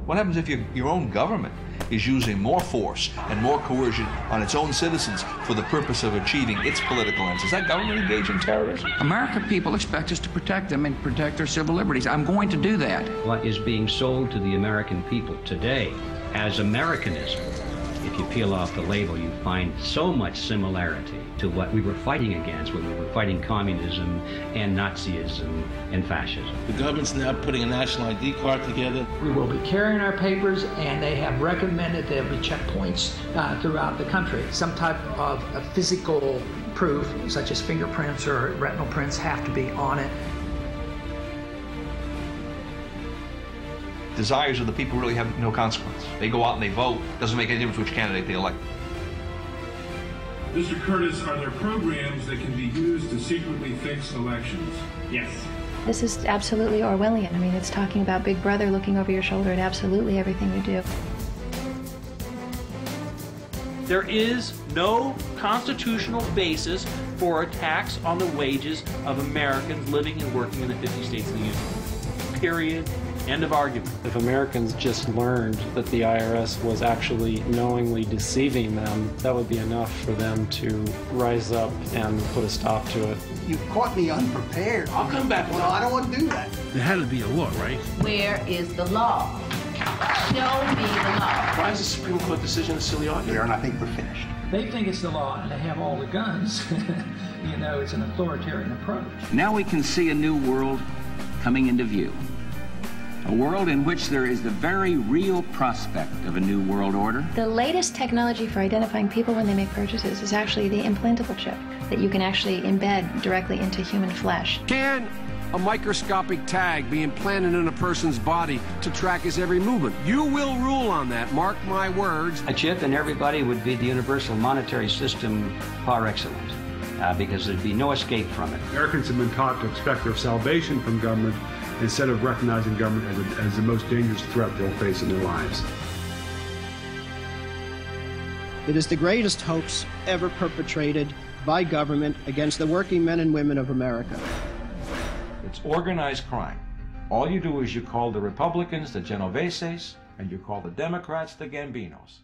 What happens if your own government is using more force and more coercion on its own citizens for the purpose of achieving its political ends? Is that government engaged in terrorism? American people expect us to protect them and protect their civil liberties. I'm going to do that. What is being sold to the American people today as Americanism, if you peel off the label, you find so much similarity to what we were fighting against when we were fighting communism and Nazism and fascism. The government's now putting a national ID card together. We will be carrying our papers, and they have recommended there be checkpoints throughout the country. Some type of a physical proof, such as fingerprints or retinal prints, have to be on it. Desires of the people really have no consequence. They go out and they vote. Doesn't make any difference which candidate they elect. Mr. Curtis, are there programs that can be used to secretly fix elections? Yes. This is absolutely Orwellian. I mean, it's talking about Big Brother looking over your shoulder at absolutely everything you do. There is no constitutional basis for a tax on the wages of Americans living and working in the 50 states of the Union. Period. End of argument. If Americans just learned that the IRS was actually knowingly deceiving them, that would be enough for them to rise up and put a stop to it. You caught me unprepared. I'll come back. No, I don't want to do that. There had to be a law, right? Where is the law? Show me the law. Why is the Supreme Court decision a silly argument? And I think we're finished. They think it's the law, and they have all the guns. You know, it's an authoritarian approach. Now we can see a new world coming into view. A world in which there is the very real prospect of a new world order. The latest technology for identifying people when they make purchases is actually the implantable chip that you can actually embed directly into human flesh. Can a microscopic tag be implanted in a person's body to track his every movement? You will rule on that, mark my words. A chip in everybody would be the universal monetary system par excellence, because there'd be no escape from it. Americans have been taught to expect their salvation from government instead of recognizing government as the most dangerous threat they'll face in their lives. It is the greatest hoax ever perpetrated by government against the working men and women of America. It's organized crime. All you do is you call the Republicans the Genoveses, and you call the Democrats the Gambinos.